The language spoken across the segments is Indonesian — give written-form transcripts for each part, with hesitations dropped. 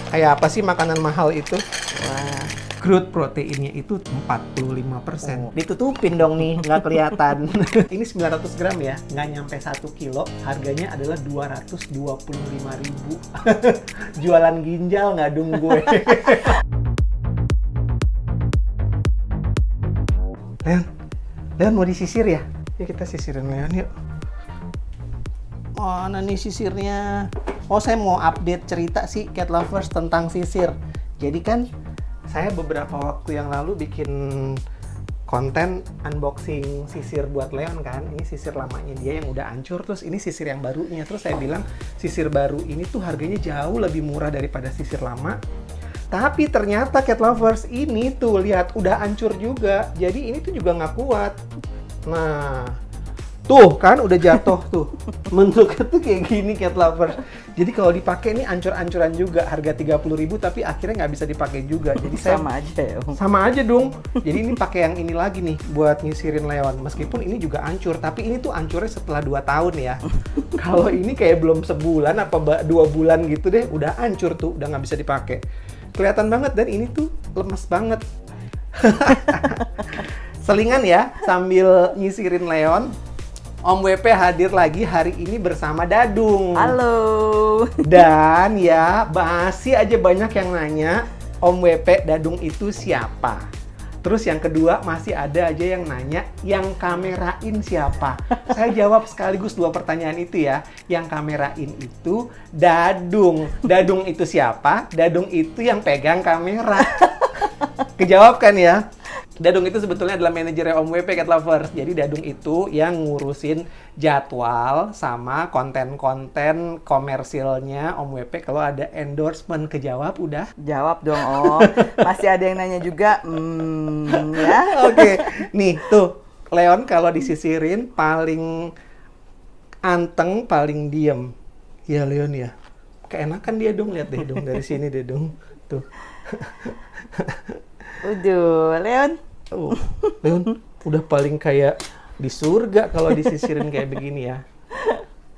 Kayak apa sih makanan mahal itu? Wah. Crude proteinnya itu 45%. Ditutupin dong nih, nggak kelihatan. Ini 900 gram ya, nggak nyampe 1 kilo. Harganya adalah 225.000. Jualan ginjal nggak dong gue. Leon mau disisir ya? Yuk kita sisirin Leon yuk. Mana nih sisirnya? Oh, saya mau update cerita sih Cat Lovers tentang sisir. Jadi kan saya beberapa waktu yang lalu bikin konten unboxing sisir buat Leon kan. Ini sisir lamanya dia yang udah hancur, terus ini sisir yang barunya. Terus saya bilang sisir baru ini tuh harganya jauh lebih murah daripada sisir lama. Tapi ternyata Cat Lovers ini tuh lihat udah hancur juga. Jadi ini tuh juga nggak kuat. Nah, tuh kan udah jatuh tuh. Bentuknya tuh kayak gini Cat Lovers. Jadi kalau dipakai ini ancur-ancuran juga. Harga 30.000 tapi akhirnya nggak bisa dipakai juga. Jadi saya Sama aja ya, Om. sama aja dong. Jadi ini pakai yang ini lagi nih buat nyisirin Leon. Meskipun ini juga hancur, tapi ini tuh hancurnya setelah 2 tahun ya. Kalau ini kayak belum sebulan apa 2 bulan gitu deh, udah hancur tuh, udah nggak bisa dipakai. Kelihatan banget dan ini tuh lemes banget. Selingan ya sambil nyisirin Leon. Om WP hadir lagi hari ini bersama Dadung. Halo. Dan ya, masih aja banyak yang nanya, Om WP Dadung itu siapa? Terus yang kedua, masih ada aja yang nanya, yang kamerain siapa? Saya jawab sekaligus 2 pertanyaan itu ya. Yang kamerain itu Dadung. Dadung itu siapa? Dadung itu yang pegang kamera. Kejawab kan ya? Dadung itu sebetulnya adalah manajernya Om WP Cat Lovers. Jadi Dadung itu yang ngurusin jadwal sama konten-konten komersilnya Om WP kalau ada endorsement. Kejawab udah? Jawab dong, Om. Masih ada yang nanya juga. Ya. Oke. Nih, tuh. Leon kalau disisirin paling anteng, paling diem. Ya, Leon ya. Keenakan dia dong. Lihat deh dong. Dari sini deh dong. Tuh. Udah, Leon. Oh, Leon udah paling kayak di surga kalau disisirin kayak begini ya.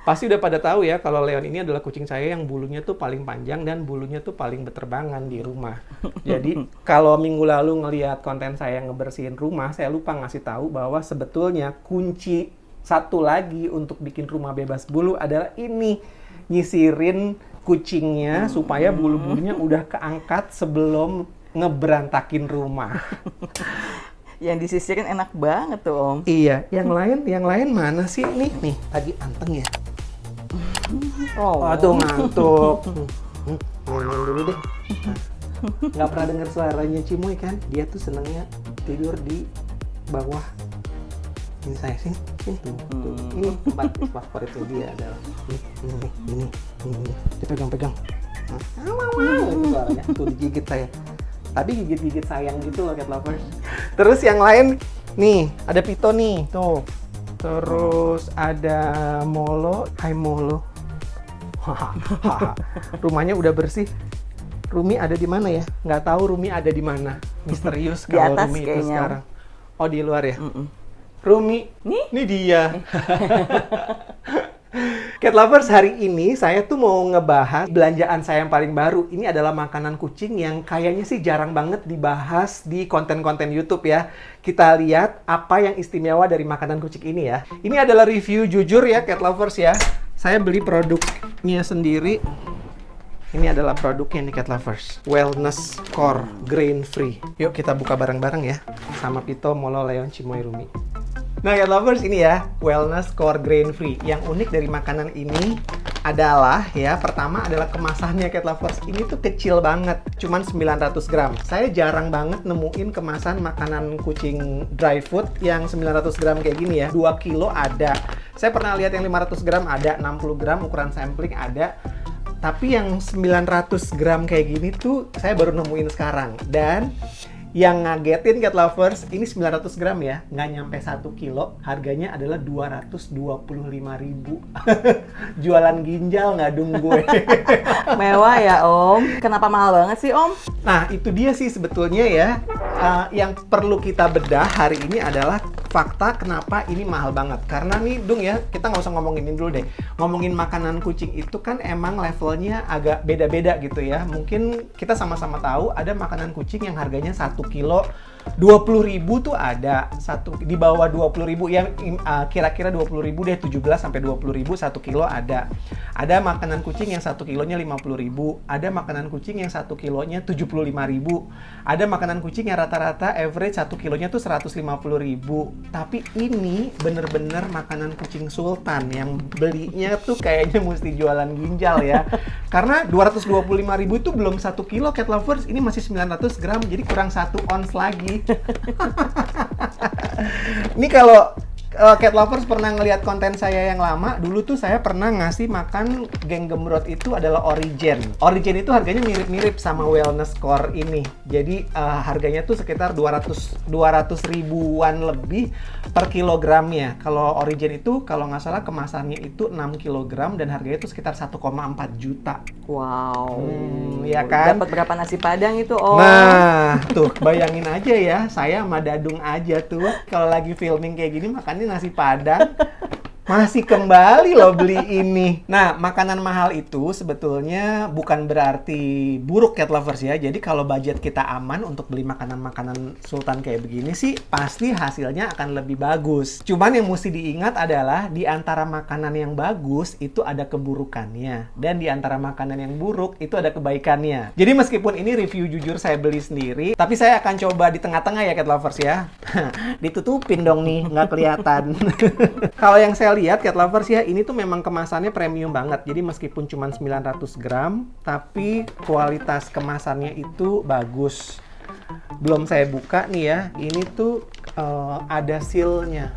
Pasti udah pada tahu ya kalau Leon ini adalah kucing saya yang bulunya tuh paling panjang dan bulunya tuh paling beterbangan di rumah. Jadi kalau minggu lalu ngelihat konten saya ngebersihin rumah, saya lupa ngasih tahu bahwa sebetulnya kunci satu lagi untuk bikin rumah bebas bulu adalah ini, nyisirin kucingnya supaya bulu-bulunya udah keangkat sebelum ngeberantakin rumah. Yang disisirin enak banget tuh, Om. Iya, yang lain mana sih? Nih, lagi anteng ya. Oh. Aduh, ngantuk. Ngomong dulu deh. Nggak pernah dengar suaranya Cimoy kan? Dia tuh senangnya tidur di bawah. Ini saya sih. Tuh. Ini tempat favoritnya dia adalah ini. Dipegang-pegang. Itu suaranya. Tuh digigit saya. Tapi gigit-gigit sayang gitu loh Cat Lovers. Terus yang lain, nih ada Pito nih, tuh. Terus ada Molo, hai Molo. Rumahnya udah bersih. Rumi ada di mana ya? Nggak tahu Rumi ada di mana. Misterius Di kalau atas Rumi itu kayaknya. sekarang. Oh, di luar ya? Rumi, ini dia. Cat Lovers, hari ini saya tuh mau ngebahas belanjaan saya yang paling baru. Ini adalah makanan kucing yang kayaknya sih jarang banget dibahas di konten-konten YouTube ya. Kita lihat apa yang istimewa dari makanan kucing ini ya. Ini adalah review jujur ya Cat Lovers ya. Saya beli produknya sendiri. Ini adalah produknya nih Cat Lovers. Wellness Core Grain Free. Yuk kita buka bareng-bareng ya. Sama Pito, Molo, Leon, Cimoy, Rumi. Nah, Cat Lovers, ini ya, Wellness Core Grain Free. Yang unik dari makanan ini adalah, ya, pertama adalah kemasannya Cat Lovers. Ini tuh kecil banget, cuman 900 gram. Saya jarang banget nemuin kemasan makanan kucing dry food yang 900 gram kayak gini ya. 2 kilo ada. Saya pernah lihat yang 500 gram ada, 60 gram ukuran sampling ada. Tapi yang 900 gram kayak gini tuh saya baru nemuin sekarang. Dan Yang ngagetin Cat Lovers, ini 900 gram ya, nggak nyampe 1 kilo, harganya adalah 225.000. Jualan ginjal nggak dong gue. Mewah ya Om. Kenapa mahal banget sih Om? Nah, itu dia sih sebetulnya ya. Yang perlu kita bedah hari ini adalah fakta kenapa ini mahal banget. Karena nih, Dung ya, kita nggak usah ngomongin ini dulu deh. Ngomongin makanan kucing itu kan emang levelnya agak beda-beda gitu ya. Mungkin kita sama-sama tahu ada makanan kucing yang harganya 1 kilo 20.000 tuh ada. Di bawah 20.000 ya, kira-kira 20.000 deh, 17 sampai 20.000 1 kilo ada. Ada makanan kucing yang 1 kilonya 50.000, ada makanan kucing yang 1 kilonya 75.000, ada makanan kucing yang rata-rata average 1 kilonya tuh 150.000. Tapi ini bener-bener makanan kucing sultan yang belinya tuh kayaknya mesti jualan ginjal ya. Karena 225.000 itu belum 1 kilo Cat Lovers, ini masih 900 gram, jadi kurang 1 ons lagi. Ini kalau Cat Lovers pernah ngelihat konten saya yang lama, dulu tuh saya pernah ngasih makan geng gemrot itu adalah Origen. Origen itu harganya mirip-mirip sama Wellness Core ini. Jadi harganya tuh sekitar 200 ribuan lebih per kilogramnya. Kalau Origen itu kalau nggak salah kemasannya itu 6 kilogram dan harganya itu sekitar 1,4 juta. Wow. Ya kan? Dapat berapa nasi padang itu Om? Nah, tuh bayangin aja ya, saya sama Dadung aja tuh kalau lagi filming kayak gini makannya nasi padang. Masih kembali loh beli ini. Nah, makanan mahal itu sebetulnya bukan berarti buruk Cat Lovers ya. Jadi kalau budget kita aman untuk beli makanan-makanan sultan kayak begini sih, pasti hasilnya akan lebih bagus. Cuman yang mesti diingat adalah di antara makanan yang bagus itu ada keburukannya. Dan di antara makanan yang buruk itu ada kebaikannya. Jadi meskipun ini review jujur saya beli sendiri, tapi saya akan coba di tengah-tengah ya Cat Lovers ya. Ditutupin dong nih, nggak kelihatan. Kalau yang saya lihat Cat Lovers ya, ini tuh memang kemasannya premium banget. Jadi meskipun cuma 900 gram, tapi kualitas kemasannya itu bagus. Belum saya buka nih ya, ini tuh ada seal-nya.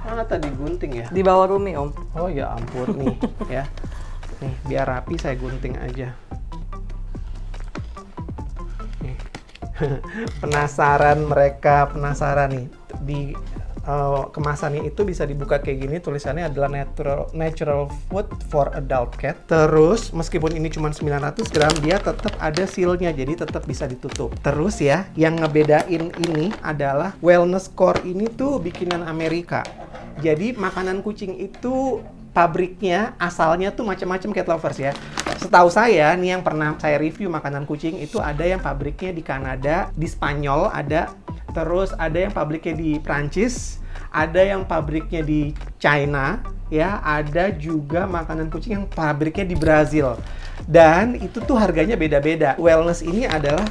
Mana tadi gunting ya? Di bawah Rumi Om. Oh ya ampun nih ya. Nih, biar rapi saya gunting aja. Nih. Penasaran nih. Di kemasannya itu bisa dibuka kayak gini, tulisannya adalah natural food for adult cat. Terus meskipun ini cuma 900 gram, dia tetap ada seal-nya, jadi tetap bisa ditutup. Terus ya, yang ngebedain ini adalah Wellness Core ini tuh bikinan Amerika. Jadi makanan kucing itu pabriknya, asalnya tuh macam-macam Cat Lovers ya. Setahu saya nih yang pernah saya review makanan kucing itu ada yang pabriknya di Kanada, di Spanyol ada, terus ada yang pabriknya di Prancis, ada yang pabriknya di China, ya, ada juga makanan kucing yang pabriknya di Brazil. Dan itu tuh harganya beda-beda. Wellness ini adalah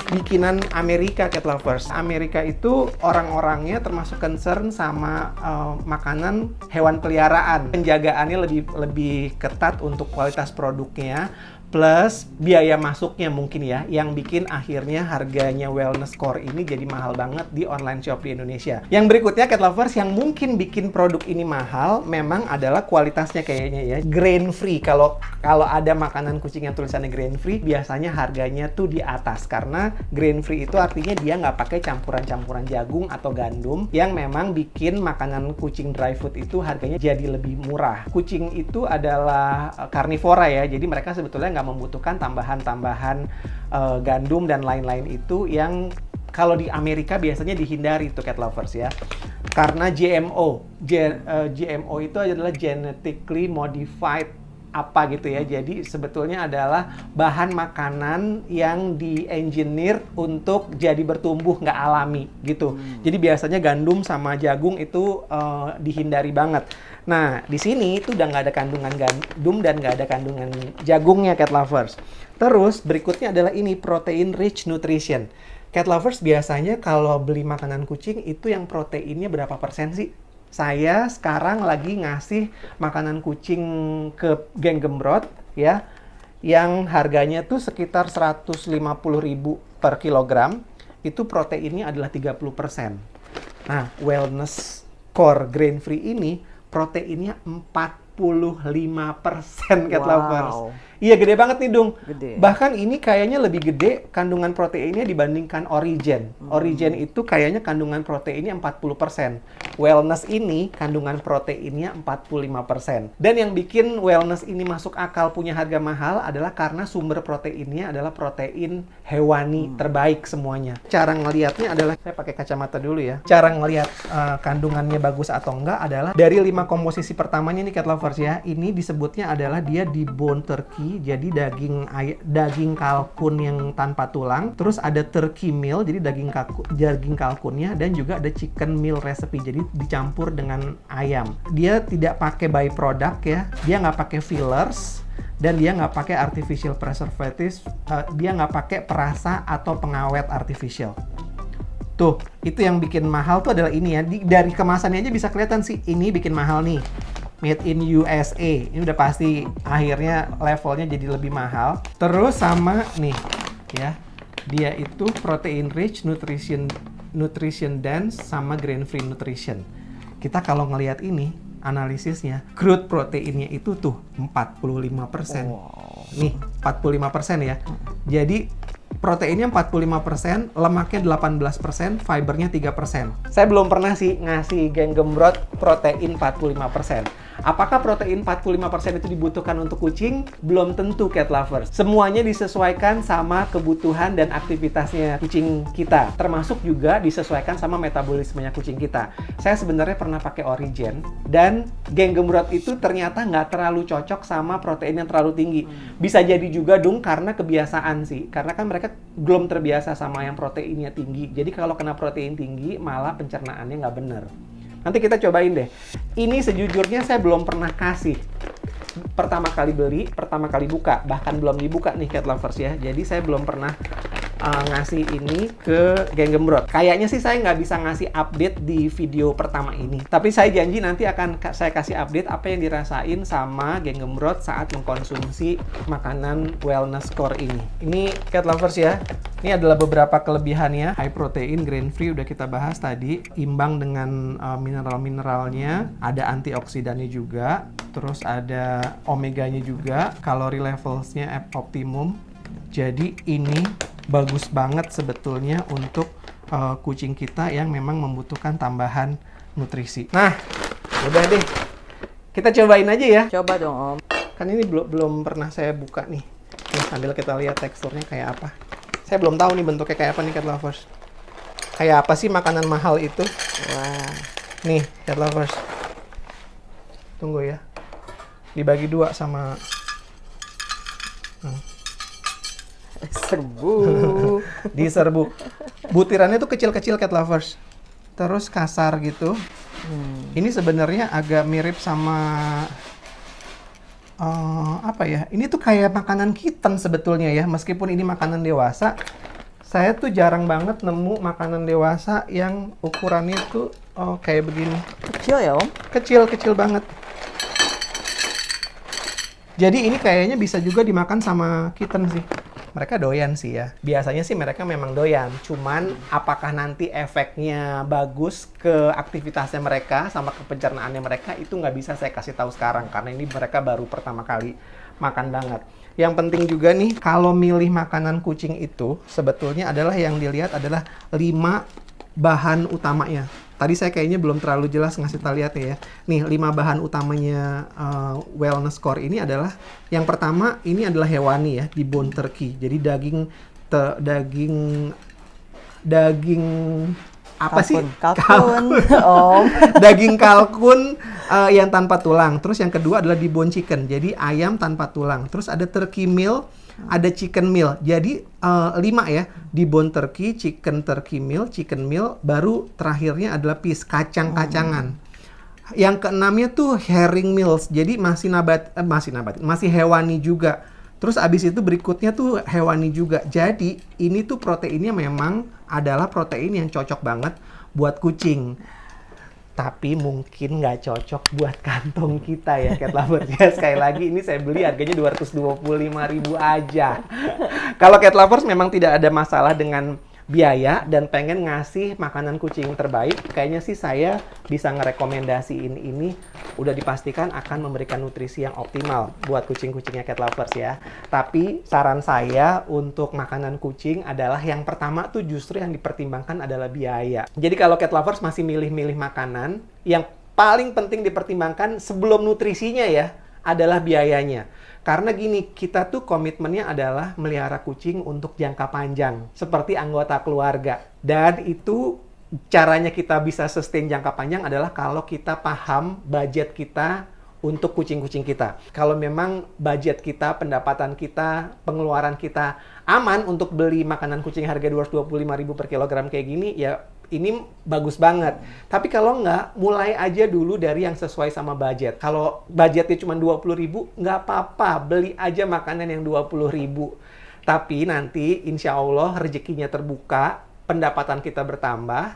bikinan Amerika Cat Lovers. Amerika itu orang-orangnya termasuk concern sama makanan hewan peliharaan. Penjagaannya lebih ketat untuk kualitas produknya. Plus biaya masuknya mungkin ya, yang bikin akhirnya harganya Wellness Core ini jadi mahal banget di online shop di Indonesia. Yang berikutnya Cat Lovers yang mungkin bikin produk ini mahal memang adalah kualitasnya kayaknya ya. Grain free, kalau ada makanan kucing yang tulisannya grain free, biasanya harganya tuh di atas. Karena grain free itu artinya dia nggak pakai campuran-campuran jagung atau gandum yang memang bikin makanan kucing dry food itu harganya jadi lebih murah. Kucing itu adalah karnivora ya, jadi mereka sebetulnya nggak membutuhkan tambahan-tambahan gandum dan lain-lain itu yang kalau di Amerika biasanya dihindari tuh Cat Lovers ya. Karena GMO itu adalah genetically modified apa gitu ya. Jadi sebetulnya adalah bahan makanan yang di-engineer untuk jadi bertumbuh nggak alami gitu. Jadi biasanya gandum sama jagung itu dihindari banget. Nah, di sini itu udah nggak ada kandungan gandum dan nggak ada kandungan jagungnya Cat Lovers. Terus berikutnya adalah ini protein rich nutrition. Cat Lovers biasanya kalau beli makanan kucing itu yang proteinnya berapa persen sih? Saya sekarang lagi ngasih makanan kucing ke geng gemrot ya, yang harganya tuh sekitar 150.000 per kilogram. Itu proteinnya adalah 30%. Nah, Wellness Core grain free ini proteinnya 45% Cat Lovers. Iya, gede banget nih, Dung. Gede. Bahkan ini kayaknya lebih gede kandungan proteinnya dibandingkan Origen. Origen itu kayaknya kandungan proteinnya 40%. Wellness ini kandungan proteinnya 45%. Dan yang bikin Wellness ini masuk akal punya harga mahal adalah karena sumber proteinnya adalah protein hewani terbaik semuanya. Cara ngelihatnya adalah, saya pakai kacamata dulu ya. Cara ngelihat kandungannya bagus atau enggak adalah dari 5 komposisi pertamanya nih, Cat Lovers ya. Ini disebutnya adalah dia debone turkey, jadi daging kalkun yang tanpa tulang. Terus ada turkey meal, jadi daging kalkunnya, dan juga ada chicken meal recipe, jadi dicampur dengan ayam. Dia tidak pakai byproduct ya, dia nggak pakai fillers, dan dia nggak pakai artificial preservatives, dia nggak pakai perasa atau pengawet artificial. Tuh, itu yang bikin mahal tuh adalah ini ya. Dari kemasannya aja bisa kelihatan sih, ini bikin mahal nih. Made in USA. Ini udah pasti akhirnya levelnya jadi lebih mahal. Terus sama nih ya. Dia itu protein rich, nutrition dense, sama grain free nutrition. Kita kalau ngelihat ini analisisnya, crude proteinnya itu tuh 45%. Wow. Nih, 45% ya. Jadi proteinnya 45%, lemaknya 18%, fibernya 3%. Saya belum pernah sih ngasih geng gembrot protein 45%. Apakah protein 45% itu dibutuhkan untuk kucing? Belum tentu, Cat Lovers. Semuanya disesuaikan sama kebutuhan dan aktivitasnya kucing kita. Termasuk juga disesuaikan sama metabolismenya kucing kita. Saya sebenarnya pernah pakai Origen, dan geng gembrot itu ternyata nggak terlalu cocok sama protein yang terlalu tinggi. Bisa jadi juga, Dung, karena kebiasaan sih. Karena kan mereka belum terbiasa sama yang proteinnya tinggi. Jadi kalau kena protein tinggi, malah pencernaannya nggak bener. Nanti kita cobain deh. Ini sejujurnya saya belum pernah kasih. Pertama kali beli, pertama kali buka. Bahkan belum dibuka nih, Cat Lovers ya. Jadi saya belum pernah ngasih ini ke geng gembrot. Kayaknya sih saya nggak bisa ngasih update di video pertama ini. Tapi saya janji nanti akan saya kasih update apa yang dirasain sama geng gembrot saat mengkonsumsi makanan Wellness Core ini. Ini, Cat Lovers ya. Ini adalah beberapa kelebihannya. High protein, grain free udah kita bahas tadi. Imbang dengan mineral-mineralnya. Ada antioksidannya juga. Terus ada omeganya juga. Kalori levelsnya optimum. Jadi ini bagus banget sebetulnya untuk kucing kita yang memang membutuhkan tambahan nutrisi. Nah, udah deh. Kita cobain aja ya. Coba dong, Om. Kan ini belum pernah saya buka nih. Nih, sambil kita lihat teksturnya kayak apa. Saya belum tahu nih bentuknya kayak apa nih, Cat Lovers. Kayak apa sih makanan mahal itu? Wah. Nih, Cat Lovers. Tunggu ya. Dibagi 2 sama... Serbu. Diserbu. Butirannya tuh kecil-kecil, Cat Lovers. Terus kasar gitu. Ini sebenarnya agak mirip sama apa ya? Ini tuh kayak makanan kitten sebetulnya ya. Meskipun ini makanan dewasa, saya tuh jarang banget nemu makanan dewasa yang ukurannya tuh kayak begini. Kecil ya, Om? Kecil banget. Jadi ini kayaknya bisa juga dimakan sama kitten sih. Mereka doyan sih ya. Biasanya sih mereka memang doyan. Cuman apakah nanti efeknya bagus ke aktivitasnya mereka sama ke pencernaannya mereka, itu nggak bisa saya kasih tahu sekarang. Karena ini mereka baru pertama kali makan banget. Yang penting juga nih, kalau milih makanan kucing itu, sebetulnya adalah yang dilihat adalah 5 bahan utamanya. Tadi saya kayaknya belum terlalu jelas ngasih tahu lihat ya. Nih, 5 bahan utamanya Wellness Core ini adalah, yang pertama ini adalah hewani ya, debone turkey. Jadi daging apa sih? Kalkun. Om. Daging kalkun yang tanpa tulang. Terus yang kedua adalah debone chicken. Jadi ayam tanpa tulang. Terus ada turkey meal, ada chicken meal. Jadi 5 ya, debone turkey, chicken meal, baru terakhirnya adalah kacang-kacangan. Yang keenamnya tuh herring meals. Jadi masih hewani juga. Terus abis itu berikutnya tuh hewani juga. Jadi ini tuh proteinnya memang adalah protein yang cocok banget buat kucing. Tapi mungkin nggak cocok buat kantong kita ya, Cat Lovers. Ya, sekali lagi ini saya beli harganya 225.000 aja. Kalau Cat Lovers memang tidak ada masalah dengan biaya dan pengen ngasih makanan kucing terbaik, kayaknya sih saya bisa ngerekomendasiin ini udah dipastikan akan memberikan nutrisi yang optimal buat kucing-kucingnya cat lovers ya. Tapi saran saya untuk makanan kucing adalah yang pertama tuh justru yang dipertimbangkan adalah biaya. Jadi kalau cat lovers masih milih-milih makanan, yang paling penting dipertimbangkan sebelum nutrisinya ya adalah biayanya. Karena gini, kita tuh komitmennya adalah melihara kucing untuk jangka panjang, seperti anggota keluarga. Dan itu caranya kita bisa sustain jangka panjang adalah kalau kita paham budget kita untuk kucing-kucing kita. Kalau memang budget kita, pendapatan kita, pengeluaran kita aman untuk beli makanan kucing harga 225.000 per kilogram kayak gini, ya ini bagus banget. Tapi kalau nggak, mulai aja dulu dari yang sesuai sama budget. Kalau budgetnya cuma 20.000, nggak apa-apa. Beli aja makanan yang 20.000. Tapi nanti insya Allah rezekinya terbuka, pendapatan kita bertambah,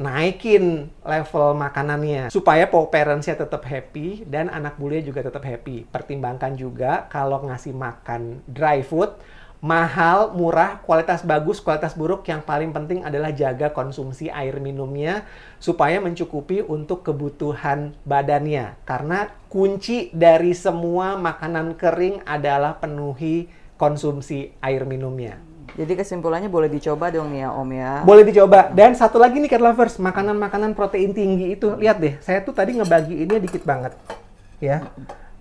naikin level makanannya. Supaya paw parents-nya tetap happy dan anak bule juga tetap happy. Pertimbangkan juga kalau ngasih makan dry food, mahal, murah, kualitas bagus, kualitas buruk, yang paling penting adalah jaga konsumsi air minumnya supaya mencukupi untuk kebutuhan badannya. Karena kunci dari semua makanan kering adalah penuhi konsumsi air minumnya. Jadi kesimpulannya boleh dicoba dong nih ya Om ya. Boleh dicoba. Dan satu lagi nih cat lovers, makanan-makanan protein tinggi itu, lihat deh, saya tuh tadi ngebagiinnya dikit banget. Ya.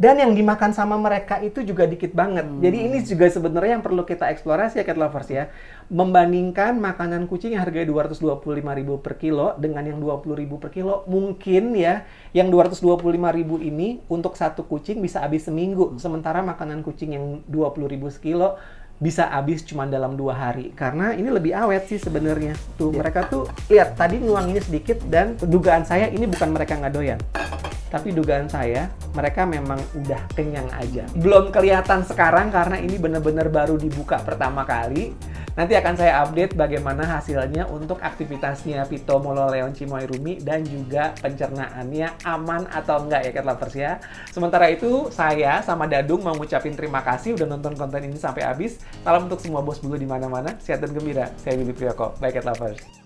Dan yang dimakan sama mereka itu juga dikit banget. Jadi ini juga sebenarnya yang perlu kita eksplorasi ya cat lovers ya. Membandingkan makanan kucing yang harganya 225.000 per kilo dengan yang 20.000 per kilo, mungkin ya yang 225.000 ini untuk satu kucing bisa habis seminggu. Sementara makanan kucing yang 20.000 sekilo bisa habis cuma dalam 2 hari. Karena ini lebih awet sih sebenarnya. Tuh mereka tuh lihat tadi nuanginnya sedikit dan dugaan saya ini bukan mereka nggak doyan. Tapi dugaan saya, mereka memang udah kenyang aja. Belum kelihatan sekarang karena ini benar-benar baru dibuka pertama kali. Nanti akan saya update bagaimana hasilnya untuk aktivitasnya Pito, Molo, Leon, Cimoy, Rumi, dan juga pencernaannya aman atau enggak ya cat lovers ya. Sementara itu, saya sama Dadung mau ngucapin terima kasih udah nonton konten ini sampai habis. Salam untuk semua bos bulu di mana-mana, sehat dan gembira. Saya Bibi Priyoko, bye cat lovers.